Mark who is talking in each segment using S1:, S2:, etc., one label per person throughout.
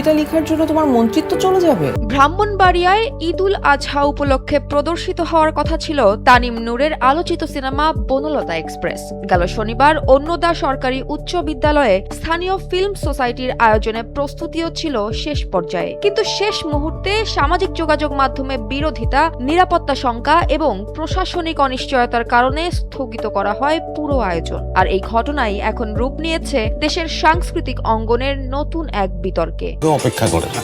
S1: কবিতা লেখার জন্য তোমার মন্ত্রিত্ব চলে যাবে?
S2: ব্রাহ্মণবাড়িয়ায় ঈদুল আজহা উপলক্ষে প্রদর্শিত হওয়ার কথা ছিল তানিম নূরের আলোচিত সিনেমা বনলতা এক্সপ্রেস। গেল শনিবার অন্নদা সরকারি উচ্চ বিদ্যালয়ে স্থানীয় ফিল্ম সোসাইটির আয়োজনে প্রস্তুতিও ছিল শেষ পর্যায়ে, কিন্তু শেষ মুহূর্তে সামাজিক যোগাযোগ মাধ্যমে বিরোধিতা, নিরাপত্তা শঙ্কা এবং প্রশাসনিক অনিশ্চয়তার কারণে স্থগিত করা হয় পুরো আয়োজন। আর এই ঘটনাই এখন রূপ নিয়েছে দেশের সাংস্কৃতিক অঙ্গনের নতুন এক বিতর্কে।
S3: অপেক্ষা করে না,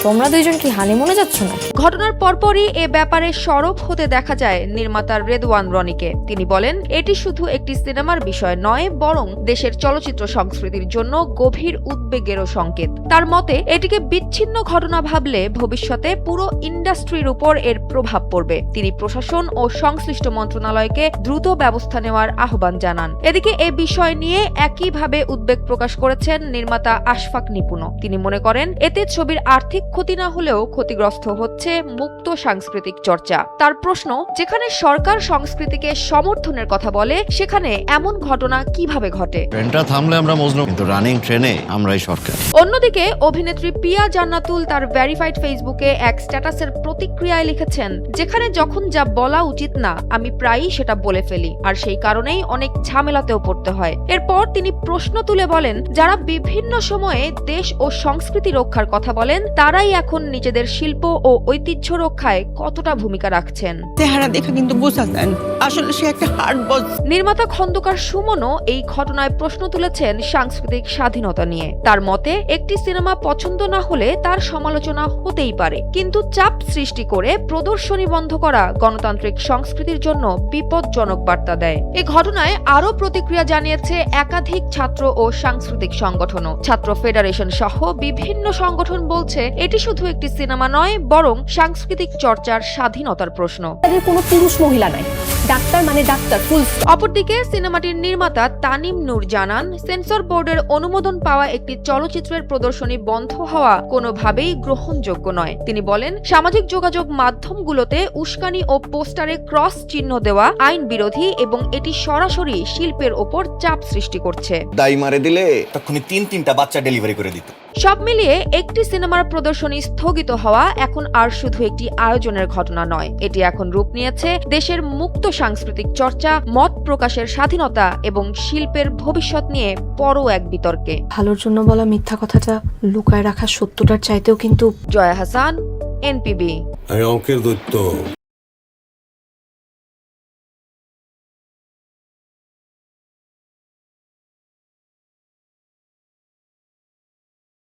S4: তোমরা দুইজন কি হানিমুনে যাচ্ছ না?
S2: ঘটনার পরপরই এ ব্যাপারে সরব হতে দেখা যায় নির্মাতা রেদওয়ান রনিকে। তিনি বলেন, এটি শুধু একটি সিনেমার বিষয় নয়, বরং দেশের চলচ্চিত্র সংস্কৃতির জন্য গভীর উদ্বেগেরও সংকেত। তার মতে, এটিকে বিচ্ছিন্ন ঘটনা ভাবলে ভবিষ্যতে পুরো ইন্ডাস্ট্রির উপর এর প্রভাব পড়বে। তিনি প্রশাসন ও সংশ্লিষ্ট মন্ত্রণালয়কে দ্রুত ব্যবস্থা নেওয়ার আহ্বান জানান। এদিকে এ বিষয় নিয়ে একইভাবে উদ্বেগ প্রকাশ করেছেন নির্মাতা আশফাক নিপুণ। তিনি মনে করেন, এতে ছবির আর্থিক ক্ষতি না হলেও ক্ষতিগ্রস্ত হচ্ছে মুক্ত সাংস্কৃতিক চর্চা। তার প্রশ্ন, যেখানে সরকার সংস্কৃতিকে সমর্থনের কথা বলে, সেখানে এমন ঘটনা কিভাবে ঘটে?
S3: ট্রেনটা থামলে আমরা মজনু, কিন্তু রানিং ট্রেনে আমরাই সরকার।
S2: অন্যদিকে অভিনেত্রী পিয়া জান্নাতুল তার ভেরিফাইড ফেসবুকে এক স্ট্যাটাসের প্রতিক্রিয়ায় লিখেছেন, যেখানে যখন যা বলা উচিত না আমি প্রায়ই সেটা বলে ফেলি, আর সেই কারণেই অনেক ঝামেলাতেও পড়তে হয়। এরপর তিনি প্রশ্ন তুলে বলেন, যারা বিভিন্ন সময়ে দেশ ও সংস্কৃতি রক্ষার কথা বলেন, তারাই এখন নিজেদের শিল্প ও ঐতিহ্য রক্ষায় কতটা ভূমিকা রাখছেন।
S5: চেহারা দেখে কিন্তু বোঝা যায় আসলে সে একটা হার্ড বস।
S2: নির্মাতা খন্দকার সুমনও এই ঘটনায় প্রশ্ন তুলেছেন সাংস্কৃতিক স্বাধীনতা নিয়ে। তার মতে, একটি সিনেমা পছন্দ না হলে তার সমালোচনা হতেই পারে, কিন্তু চাপ সৃষ্টি করে প্রদর্শনী বন্ধ করা গণতান্ত্রিক সংস্কৃতির জন্য বিপজ্জনক বার্তা দেয়। এই ঘটনায় আরও প্রতিক্রিয়া জানিয়েছে একাধিক ছাত্র ও সাংস্কৃতিক সংগঠনও। ছাত্র ফেডারেশন সহ বিভিন্ন সংগঠন বলছে, এটি শুধু একটি সিনেমা নয়, বরং সাংস্কৃতিক চর্চার স্বাধীনতার প্রশ্ন।
S4: তাদের কোনো পুরুষ মহিলা নাই, ডাক্তার মানে ডাক্তার, ফুল।
S2: অপরদিকে সিনেমাটির নির্মাতা তানিম নূর জানান, সেন্সর বোর্ডের অনুমোদন পাওয়া একটি চলচ্চিত্রের প্রদর্শনী বন্ধ হওয়া কোনোভাবেই গ্রহণযোগ্য নয়। তিনি বলেন, সামাজিক যোগাযোগ মাধ্যমগুলোতে উস্কানি ও পোস্টারে ক্রস চিহ্ন দেওয়া আইন বিরোধী এবং এটি সরাসরি শিল্পের ওপর চাপ সৃষ্টি করছে।
S6: দাই মারে দিলে তখনই তিনটা বাচ্চা ডেলিভারি করে দিত।
S2: সব মিলিয়ে একটি সিনেমার প্রদর্শনী স্থগিত হওয়া এখন আর শুধু একটি আয়োজনের ঘটনা নয়, এটি এখন রূপ নিয়েছে দেশের মুক্ত সাংস্কৃতিক চর্চা, মত প্রকাশের স্বাধীনতা এবং শিল্পের ভবিষ্যৎ নিয়ে বড় এক বিতর্কে।
S4: ভালোর জন্য বলা মিথ্যা কথাটা লুকায় রাখা সত্যটার চাইতেও কিন্তু।
S2: জয়া হাসান, এনপিবি।
S7: অঙ্কের দৈত্য।